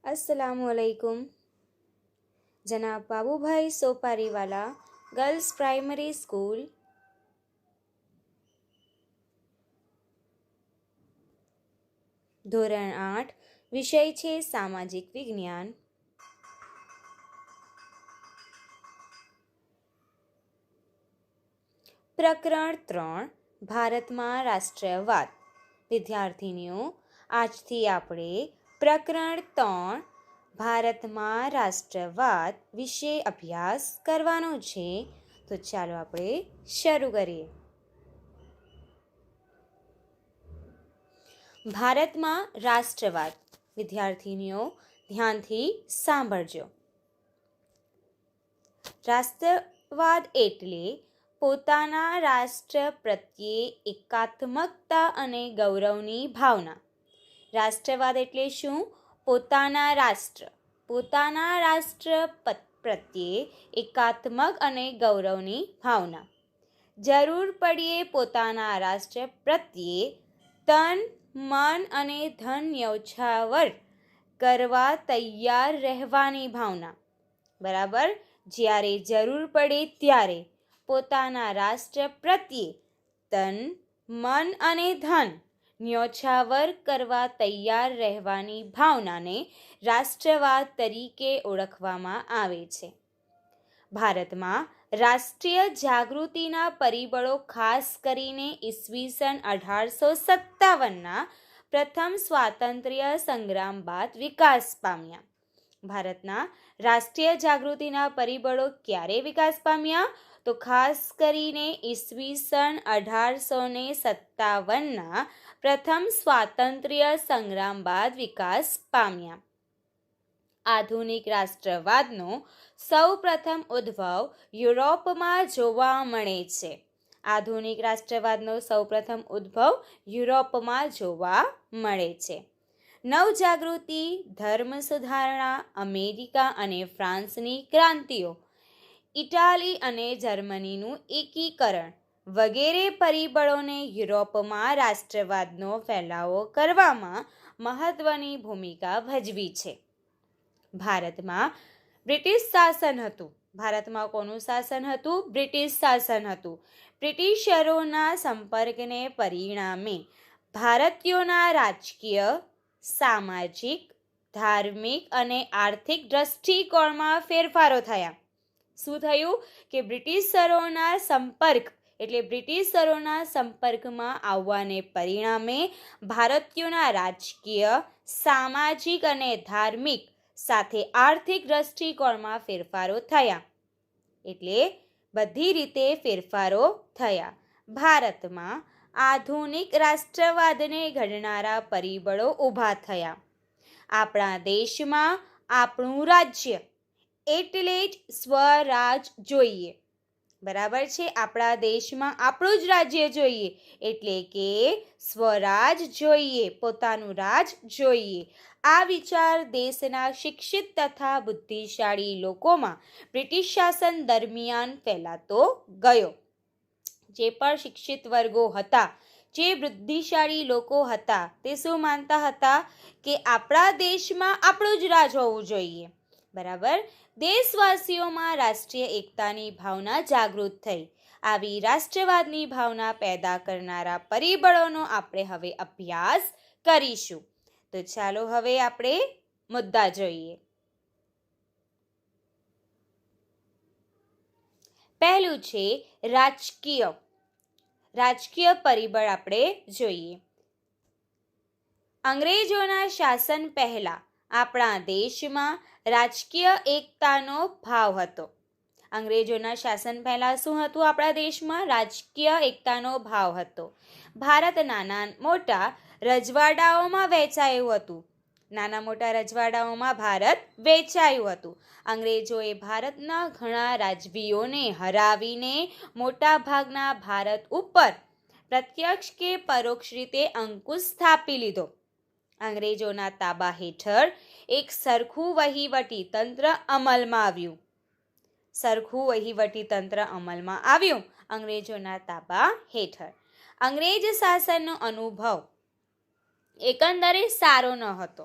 अस्सलामुअलैकुम। जनाब Babubhai सोपारीवाला girls primary school, ધોરણ 8, વિષય છે સામાજિક વિજ્ઞાન. પ્રકરણ 3, ભારતમાં રાષ્ટ્રવાદ. વિદ્યાર્થીનીઓ, આજથી આપણે પ્રકરણ 3, ભારતમાં રાષ્ટ્રવાદ વિશે અભ્યાસ કરવાનો છે. તો ચાલો આપણે શરૂ કરીએ. ભારતમાં રાષ્ટ્રવાદ. વિદ્યાર્થીનીઓ, ધ્યાનથી સાંભળજો. રાષ્ટ્રવાદ એટલે પોતાના રાષ્ટ્ર પ્રત્યે એકાત્મકતા અને ગૌરવની ભાવના. રાષ્ટ્રવાદ એટલે શું? પોતાના રાષ્ટ્ર પ્રત્યે એકાત્મક અને ગૌરવની ભાવના. જરૂર પડીએ પોતાના રાષ્ટ્ર પ્રત્યે તન, મન અને ધન ન્યોછાવર કરવા તૈયાર રહેવાની ભાવના. બરાબર? જ્યારે જરૂર પડે ત્યારે પોતાના રાષ્ટ્ર પ્રત્યે તન, મન અને ધન ન્યોછાવર કરવા તૈયાર રહેવાની ભાવનાને રાષ્ટ્રવાદ તરીકે ઓળખવામાં આવે છે. ભારતમાં રાષ્ટ્રીય જાગૃતિના પરિબળો ખાસ કરીને ઈસવીસન 1857ના પ્રથમ સ્વાતંત્ર્ય સંગ્રામ બાદ વિકાસ પામ્યા. ભારતના રાષ્ટ્રીય જાગૃતિના પરિબળો ક્યારે વિકાસ પામ્યા? તો ખાસ કરીને ઈસવીસન 1857ના પ્રથમ સ્વાતંત્ર્ય સંગ્રામ બાદ વિકાસ પામ્યા. આધુનિક રાષ્ટ્રવાદનો સૌ પ્રથમ ઉદ્ભવ યુરોપમાં જોવા મળે છે. આધુનિક રાષ્ટ્રવાદનો સૌ પ્રથમ ઉદ્ભવ યુરોપમાં જોવા મળે છે. નવજાગૃતિ, ધર્મ સુધારણા, અમેરિકા અને ફ્રાન્સની ક્રાંતિઓ, ઇટાલી અને જર્મનીનું એકીકરણ વગેરે પરિબળોને યુરોપમાં રાષ્ટ્રવાદનો ફેલાવો કરવામાં મહત્વની ભૂમિકા ભજવી છે. ભારતમાં બ્રિટિશ શાસન હતું. ભારતમાં કોનું શાસન હતું? બ્રિટિશ શાસન હતું. બ્રિટિશરોના સંપર્કને પરિણામે ભારતીયોના રાજકીય, સામાજિક, ધાર્મિક અને આર્થિક દ્રષ્ટિકોણમાં ફેરફારો થયા. શું થયું? કે બ્રિટિશરોના સંપર્કમાં આવવાને પરિણામે ભારતીયોના રાજકીય, સામાજિક અને ધાર્મિક સાથે આર્થિક દ્રષ્ટિકોણમાં ફેરફારો થયા. એટલે બધી રીતે ફેરફારો થયા. ભારતમાં આધુનિક રાષ્ટ્રવાદને ઘડનારા પરિબળો ઊભા થયા. આપણા દેશમાં આપણું રાજ્ય એટલે જ સ્વરાજ જોઈએ. બરાબર છે? આપણા દેશમાં આપણું જ રાજ્ય જોઈએ એટલે કે સ્વરાજ જોઈએ, પોતાનું રાજ જોઈએ. આ વિચાર દેશના શિક્ષિત તથા બુદ્ધિશાળી લોકોમાં બ્રિટિશ શાસન દરમિયાન ફેલાતો ગયો. જે પણ શિક્ષિત વર્ગો હતા, જે બુદ્ધિશાળી લોકો હતા, તે શું માનતા હતા? કે આપણા દેશમાં આપણું જ રાજ હોવું જોઈએ. બરાબર? દેશવાસીઓમાં રાષ્ટ્રીય એકતાની ભાવના જાગૃત થઈ. આવી રાષ્ટ્રવાદની ભાવના પેદા કરનારા પરિબળોનો આપણે હવે અભ્યાસ કરીશું. તો ચાલો હવે આપણે મુદ્દા જોઈએ. પહેલું છે રાજકીય પરિબળ આપણે જોઈએ. અંગ્રેજોના શાસન પહેલા આપણા દેશમાં રાજકીય એકતાનો ભાવ હતો. અંગ્રેજોના શાસન પહેલા શું હતું? આપણા દેશમાં રાજકીય એકતાનો ભાવ હતો. ભારત નાના મોટા રજવાડાઓમાં વહેંચાયું હતું. ભારત વહેંચાયું હતું. અંગ્રેજોએ ભારતના ઘણા રાજવીઓને હરાવીને મોટા ભાગના ભારત ઉપર પ્રત્યક્ષ કે પરોક્ષ રીતે અંકુશ સ્થાપી લીધો. અંગ્રેજોના તાબા હેઠળ એક સરખું વહીવટી તંત્ર અમલમાં આવ્યું. અંગ્રેજોના તાબા હેઠળ અંગ્રેજ શાસનનો અનુભવ એકંદરે સારો ન હતો.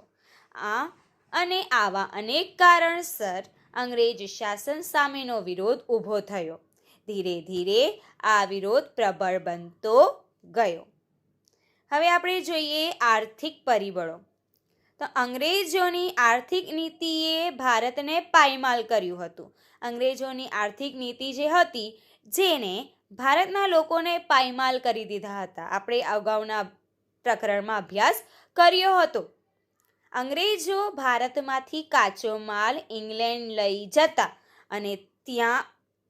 આ અને આવા અનેક કારણસર અંગ્રેજ શાસન સામેનો વિરોધ ઊભો થયો. ધીરે ધીરે આ વિરોધ પ્રબળ બનતો ગયો. હવે આપણે જોઈએ આર્થિક પરિબળો. તો અંગ્રેજોની આર્થિક નીતિએ ભારતને પાયમાલ કર્યું હતું. અંગ્રેજોની આર્થિક નીતિ જે હતી જેને ભારતના લોકોને પાયમાલ કરી દીધા હતા. આપણે અગાઉના પ્રકરણમાં અભ્યાસ કર્યો હતો. અંગ્રેજો ભારતમાંથી કાચો માલ ઇંગ્લેન્ડ લઈ જતા અને ત્યાં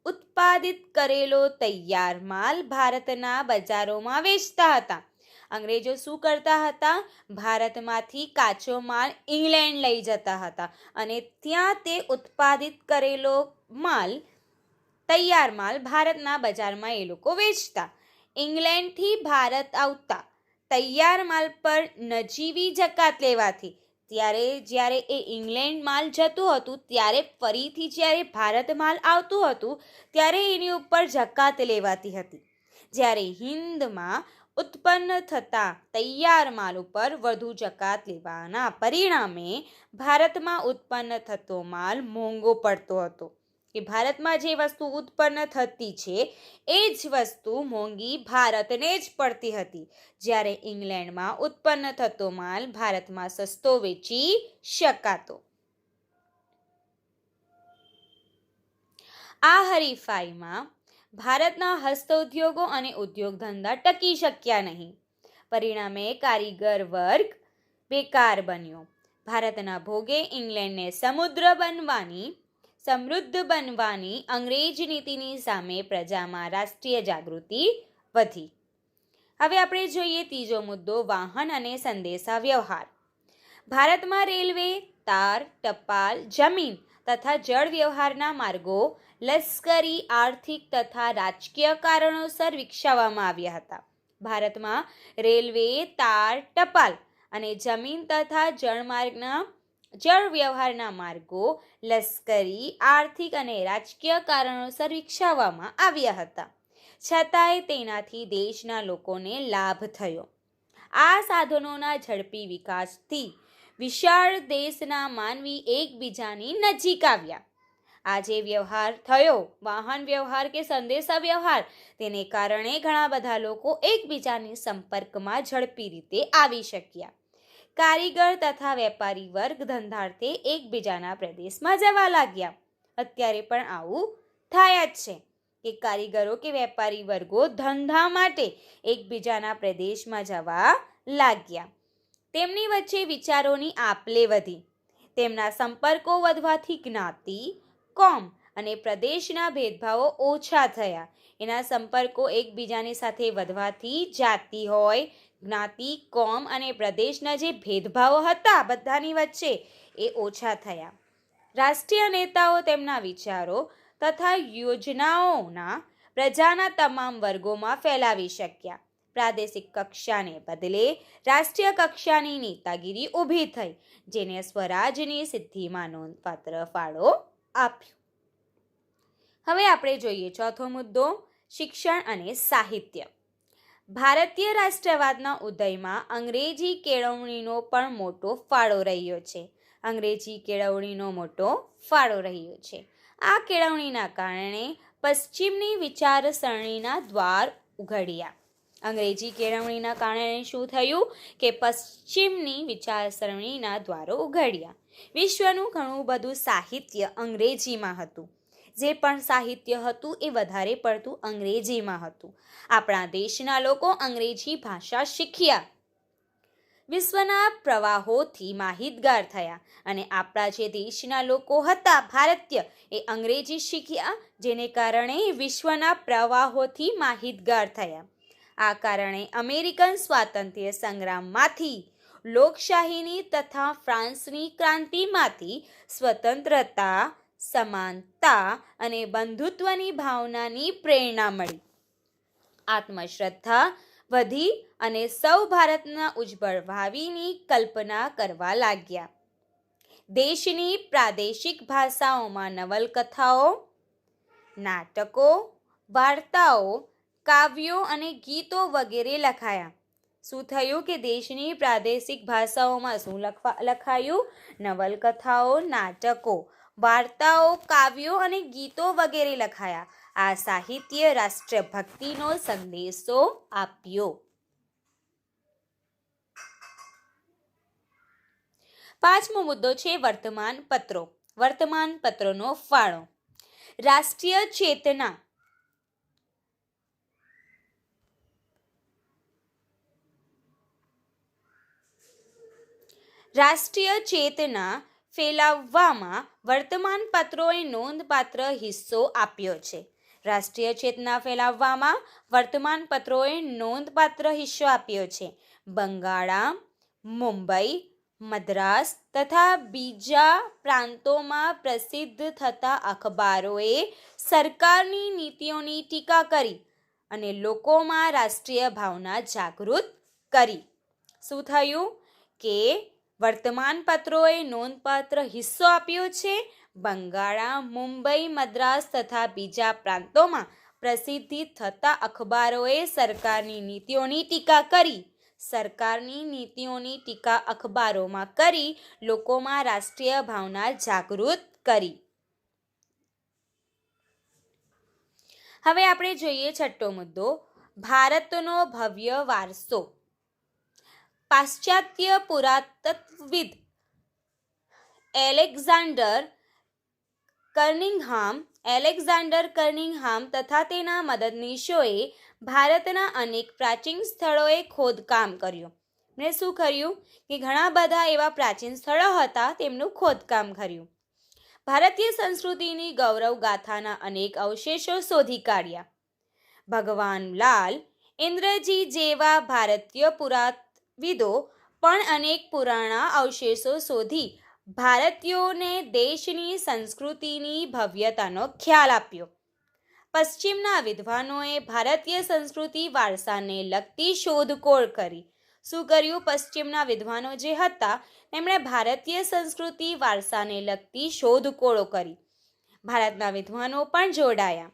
ઉત્પાદિત કરેલો તૈયાર માલ ભારતના બજારોમાં વેચતા હતા. અંગ્રેજો શું કરતા હતા? ભારતમાંથી કાચો માલ ઇંગ્લેન્ડ લઈ જતા હતા અને ત્યાં તે ઉત્પાદિત કરેલો માલ તૈયાર માલ ભારતના બજારમાં એ લોકો વેચતા. ઇંગ્લેન્ડથી ભારત આવતા તૈયાર માલ પર નજીવી જકાત લેવાથી જ્યારે એ ઇંગ્લેન્ડ માલ જતું હતું ત્યારે ફરીથી જ્યારે ભારત માલ આવતું હતું ત્યારે એની ઉપર જકાત લેવાતી હતી. જ્યારે હિન્દમાં ઉત્પન્ન થતા તૈયાર માલ ઉપર વધુ જકાત લેવાના પરિણામે ભારતમાં ઉત્પન્ન થતો માલ મોંઘો પડતો હતો. કે ભારતમાં જે વસ્તુ ઉત્પન્ન થતી છે એ જ વસ્તુ મોંઘી ભારતને જ પડતી હતી, જ્યારે ઇંગ્લેન્ડમાં ઉત્પન્ન થતો માલ ભારતમાં સસ્તો વેચી શકાતો. આ હરીફાઈમાં ભારતના હસ્તોદ્યોગો અને ઉદ્યોગ ધંધા ટકી શક્યા નહીં. પરિણામે કારીગર વર્ગ બેકાર બન્યો. ભારતના ભોગે ઇંગ્લેન્ડને સમૃદ્ધ બનવાની અંગ્રેજ નીતિની સામે પ્રજામાં રાષ્ટ્રીય જાગૃતિ વધી. હવે આપણે જોઈએ ત્રીજો મુદ્દો, વાહન અને સંદેશા વ્યવહાર. ભારતમાં રેલવે, તાર, ટપાલ, જમીન તથા જળ વ્યવહારના માર્ગો લશ્કરી, આર્થિક તથા રાજકીય કારણોસર વિકસાવવામાં આવ્યા હતા. ભારતમાં રેલવે, તાર, ટપાલ અને જમીન તથા જળ વ્યવહારના માર્ગો લશ્કરી, આર્થિક અને રાજકીય કારણોસર વિકસાવવામાં આવ્યા હતા. છતાંય તેનાથી દેશના લોકોને લાભ થયો. આ સાધનોના ઝડપી વિકાસથી વિશાળ દેશના માનવી એકબીજાની નજીક આવ્યા. આ જે વ્યવહાર થયો, વાહન વ્યવહાર કે સંદેશા વ્યવહાર, તેને કારણે ઘણા બધા લોકો એકબીજાની સંપર્કમાં ઝડપી રીતે આવી શક્યા. કારીગર તથા વેપારી વર્ગ ધંધાર્થે એકબીજાના પ્રદેશમાં જવા લાગ્યા. અત્યારે પણ આવું થાય જ છે કે કારીગરો કે વેપારી વર્ગો ધંધા માટે એકબીજાના પ્રદેશમાં જવા લાગ્યા. તેમની વચ્ચે વિચારોની આપ-લે વધી. તેમના સંપર્કો વધવાથી જ્ઞાતિ, કોમ અને પ્રદેશના ભેદભાવો ઓછા થયા. એના સંપર્કો એકબીજાની સાથે વધવાથી જાતિ હોય, જ્ઞાતિ, કોમ અને પ્રદેશના જે ભેદભાવો હતા બધાની વચ્ચે એ ઓછા થયા. રાષ્ટ્રીય નેતાઓ તેમના વિચારો તથા યોજનાઓના પ્રજાના તમામ વર્ગોમાં ફેલાવી શક્યા. પ્રાદેશિક કક્ષાને બદલે રાષ્ટ્રીય કક્ષાની નેતાગીરી ઊભી થઈ, જેને સ્વરાજની સિદ્ધિમાં નોંધપાત્ર ફાળો આપ્યો. હવે આપણે જોઈએ ચોથો મુદ્દો, શિક્ષણ અને સાહિત્ય. ભારતીય રાષ્ટ્રવાદના ઉદયમાં અંગ્રેજી કેળવણીનો પણ મોટો ફાળો રહ્યો છે. આ કેળવણીના કારણે પશ્ચિમની વિચારસરણીના દ્વાર ઉઘડ્યા. અંગ્રેજી કેળવણીના કારણે શું થયું કે પશ્ચિમની વિચારસરણીના દ્વારો ઉઘડ્યા. વિશ્વનું ઘણું બધું સાહિત્ય અંગ્રેજીમાં હતું. જે પણ સાહિત્ય હતું એ વધારે પડતું અંગ્રેજીમાં હતું. આપણા દેશના લોકો અંગ્રેજી ભાષા શીખ્યા, વિશ્વના પ્રવાહોથી માહિતગાર થયા અને આપણા જે દેશના લોકો હતા ભારતીય એ અંગ્રેજી શીખ્યા, જેને કારણે વિશ્વના પ્રવાહોથી માહિતગાર થયા. આ કારણે અમેરિકન સ્વાતંત્ર્ય સંગ્રામમાંથી, લોકશાહીની તથા ફ્રાન્સની ક્રાંતિમાંથી સ્વતંત્રતા, સમાનતા અને બંધુત્વની ભાવનાની પ્રેરણા મળી. આત્મશ્રદ્ધા વધી અને સૌ ભારતના ઉજ્જવળ ભાવિની કલ્પના કરવા લાગ્યા. દેશની પ્રાદેશિક ભાષાઓમાં નવલકથાઓ, નાટકો, વાર્તાઓ, કાવ્યો અને ગીતો વગેરે લખાયા. શું થયું કે દેશની પ્રાદેશિક ભાષાઓમાં શું લખાયું? નવલકથાઓ, નાટકો, વાર્તાઓ, કાવ્યો અને ગીતો વગેરે લખાયા. આ સાહિત્ય રાષ્ટ્રભક્તિનો સંદેશો આપ્યો. 5મો મુદ્દો છે વર્તમાન પત્રો. વર્તમાન પત્રોનો ફાળો. રાષ્ટ્રીય ચેતના. રાષ્ટ્રીય ચેતના ફેલાવવામાં વર્તમાન પત્રોએ નોંધપાત્ર હિસ્સો આપ્યો છે. રાષ્ટ્રીય ચેતના ફેલાવવામાં વર્તમાન પત્રોએ નોંધપાત્ર હિસ્સો આપ્યો છે. બંગાળા, મુંબઈ, મદ્રાસ તથા બીજા પ્રાંતોમાં પ્રસિદ્ધ થતા અખબારોએ સરકારની નીતિઓની ટીકા કરી અને લોકોમાં રાષ્ટ્રીય ભાવના જાગૃત કરી. શું થયું કે વર્તમાન પત્રોએ નોંધપાત્ર હિસ્સો આપ્યો છે. બંગાળા, મુંબઈ, મદ્રાસ તથા બીજા પ્રાંતોમાં પ્રસિદ્ધિ થતા અખબારોએ સરકારની નીતિઓની ટીકા કરી. સરકારની નીતિઓની ટીકા અખબારોમાં કરી લોકોમાં રાષ્ટ્રીય ભાવના જાગૃત કરી. હવે આપણે જોઈએ 6મો મુદ્દો, ભારતનો ભવ્ય વારસો. પાશ્ચાત્ય પુરાતત્વવિદ એલેક્ઝાન્ડર કર્નિંગહામ તથા તેના મદદનીશોએ ભારતના અનેક પ્રાચીન સ્થળોએ ખોદકામ કર્યું. ને શું કર્યું કે ઘણા બધા એવા પ્રાચીન સ્થળો હતા તેમનું ખોદકામ કર્યું. ભારતીય સંસ્કૃતિની ગૌરવ ગાથાના અનેક અવશેષો શોધી કાઢ્યા. ભગવાન લાલ ઇન્દ્રજી જેવા ભારતીય પુરાતત્વવિદો પણ અનેક પુરાણા અવશેષો શોધી ભારતીયોને દેશની સંસ્કૃતિની ભવ્યતાનો ખ્યાલ આપ્યો. પશ્ચિમના વિદ્વાનોએ ભારતીય સંસ્કૃતિ વારસાને લગતી શોધખોળ કરી. શું કર્યું? પશ્ચિમના વિદ્વાનો જે હતા તેમણે ભારતીય સંસ્કૃતિ વારસાને લગતી શોધખોળો કરી. ભારતના વિદ્વાનો પણ જોડાયા.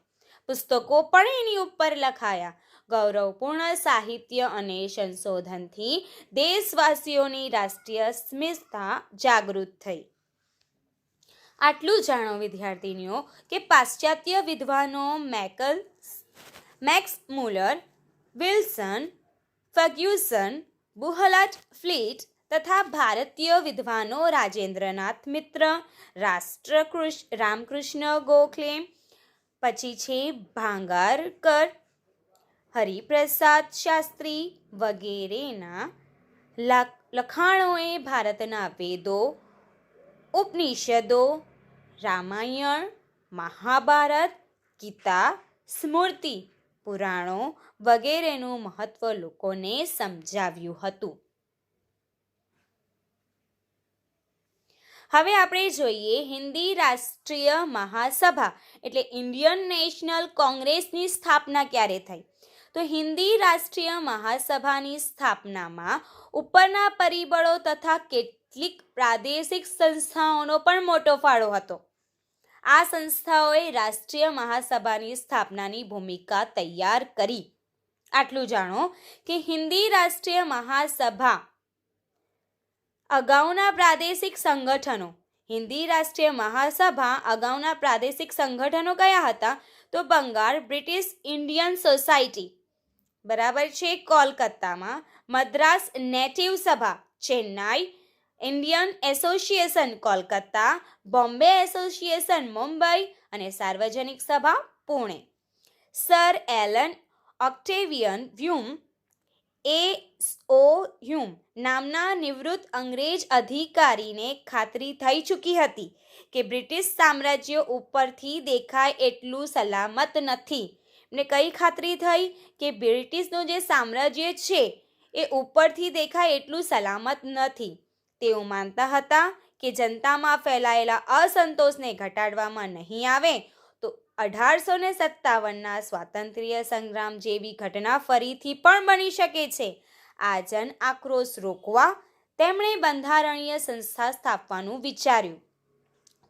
પુસ્તકો પણ એની ઉપર લખાયા. ગૌરવપૂર્ણ સાહિત્ય અને સંશોધનથી દેશવાસીઓની રાષ્ટ્રીય સ્મિતતા જાગૃત થઈ. આટલું જાણો વિદ્યાર્થીનીઓ કે પાશ્ચાત્ય વિદ્વાનો Max Muller, Wilson, Fergusson, Buhler Fleet તથા ભારતીય વિદ્વાનો રાજેન્દ્રનાથ મિત્ર, રામકૃષ્ણ ગોખલે, પછી છે ભાંગારકર, હરિપ્રસાદ શાસ્ત્રી વગેરેના લખાણોએ ભારતના વેદો, ઉપનિષદો, રામાયણ, મહાભારત, ગીતા, સ્મૃતિ, પુરાણો વગેરેનું મહત્વ લોકોને સમજાવ્યું હતું. હવે આપણે જોઈએ હિન્દી રાષ્ટ્રીય મહાસભા એટલે ઇન્ડિયન નેશનલ કોંગ્રેસની સ્થાપના ક્યારે થઈ. તો હિન્દી રાષ્ટ્રીય મહાસભાની સ્થાપનામાં ઉપરના પરિબળો તથા કેટલીક પ્રાદેશિક સંસ્થાઓનો પણ મોટો ફાળો હતો. આ સંસ્થાઓએ રાષ્ટ્રીય મહાસભાની સ્થાપનાની ભૂમિકા તૈયાર કરી. આટલું જાણો કે હિન્દી રાષ્ટ્રીય મહાસભા અગાઉના પ્રાદેશિક સંગઠનો. હિન્દી રાષ્ટ્રીય મહાસભા અગાઉના પ્રાદેશિક સંગઠનો કયા હતા? તો બંગાળ બ્રિટિશ ઇન્ડિયન સોસાયટી, બરાબર છે, કોલકાતામાં મદ્રાસ નેટિવ સભા, Chennai Indian association Kolkata, Bombay association Mumbai અને સાર્વજનિક સભા પુણે. સર એલન ઓક્ટેવિયન હ્યુમ નામના નિવૃત્ત અંગ્રેજ અધિકારીને ખાતરી થઈ ચૂકી હતી કે બ્રિટિશ સામ્રાજ્ય ઉપરથી દેખાય એટલું સલામત નથી. ને કઈ ખાતરી થઈ કે બ્રિટિશનું જે સામ્રાજ્ય છે એ ઉપરથી દેખાય એટલું સલામત નથી. તેઓ માનતા હતા કે જનતામાં ફેલાયેલા અસંતોષને ઘટાડવામાં નહીં આવે તો 1857ના સ્વાતંત્ર્ય સંગ્રામ જેવી ઘટના ફરીથી પણ બની શકે છે. આ જન આક્રોશ રોકવા તેમણે બંધારણીય સંસ્થા સ્થાપવાનું વિચાર્યું.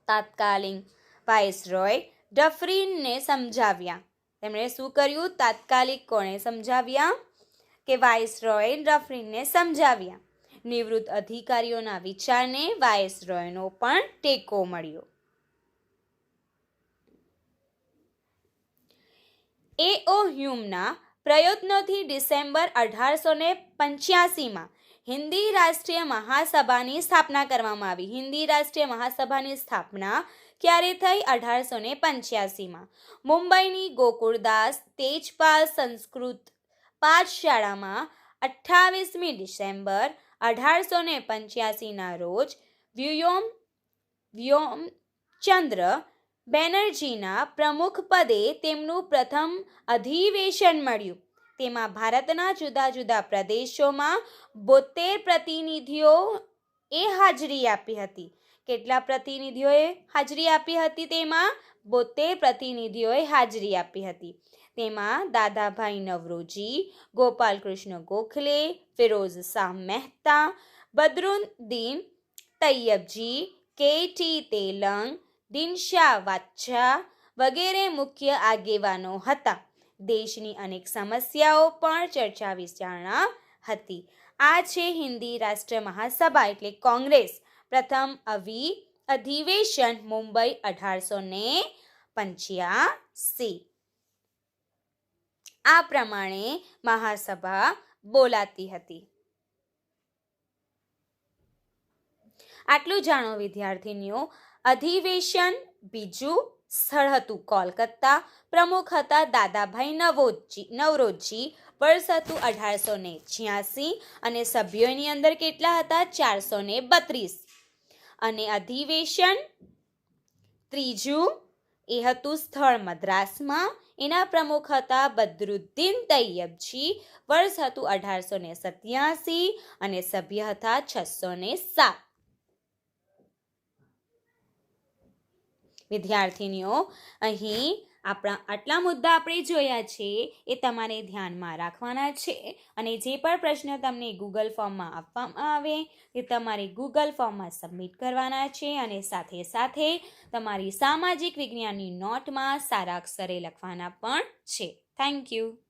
તાત્કાલિક વાઇસરોય ડફરીનને સમજાવ્યા. તેમણે શું કર્યું? તાત્કાલિક કોણે સમજાવ્યા? કે વાઇસરોયે ડફરિનને સમજાવ્યા. નિવૃત્ત અધિકારીઓના વિચારને વાઇસરોયનો પણ ટેકો મળ્યો. A.O. હ્યુમના પ્રયત્નોથી ડિસેમ્બર 1885માં હિન્દી રાષ્ટ્રીય મહાસભાની સ્થાપના કરવામાં આવી. હિન્દી રાષ્ટ્રીય મહાસભાની સ્થાપના ક્યારે થઈ? 1885માં. મુંબઈની ગોકુળદાસ તેજપાલ સંસ્કૃત પાઠશાળામાં 28મી ડિસેમ્બર 1885ના રોજ વ્યોમચંદ્ર બેનર્જીના પ્રમુખ પદે તેમનું પ્રથમ અધિવેશન મળ્યું. તેમાં ભારતના જુદા જુદા પ્રદેશોમાં 72 પ્રતિનિધિઓએ હાજરી આપી હતી. કેટલા પ્રતિનિધિઓએ હાજરી આપી હતી? તેમાં 72 પ્રતિનિધિઓએ હાજરી આપી હતી. તેમાં દાદાભાઈ નવરોજી, ગોપાલકૃષ્ણ ગોખલે, ફિરોઝ શાહ મહેતા, બદરુદ્દીન તૈયબજી, કે.ટી. તેલંગ, દિનશા વાચ્છા વગેરે મુખ્ય આગેવાનો હતા. દેશની અનેક સમસ્યાઓ પણ ચર્ચા વિચારણા હતી. આ છે હિન્દી રાષ્ટ્ર મહાસભા એટલે કોંગ્રેસ. પ્રથમ અધિવેશન મુંબઈ 1885. આ પ્રમાણે મહાસભા બોલાતી હતી. આટલું જાણો વિદ્યાર્થીનીઓ. અધિવેશન બીજું. સ્થળ હતું કોલકાતા. પ્રમુખ હતા દાદાભાઈ નવરોજી. વર્ષ હતું 1886 અને સભ્યોની અંદર કેટલા હતા? 432. અને અધિવેશન ત્રીજું એ હતું સ્થળ મદ્રાસમાં. એના પ્રમુખ હતા બદરુદ્દીન તૈયબજી. વર્ષ હતું 1887 અને સભ્ય હતા 607. વિદ્યાર્થીનીઓ, અહીં આપણા આટલા મુદ્દા આપણે જોયા છે એ તમારે ધ્યાનમાં રાખવાના છે. અને જે પણ પ્રશ્ન તમને ગૂગલ ફોર્મમાં આપવામાં આવે તે તમારે ગૂગલ ફોર્મમાં સબમિટ કરવાના છે. અને સાથે સાથે તમારી સામાજિક વિજ્ઞાનની નોટમાં સારા અક્ષરે લખવાના પણ છે. Thank you.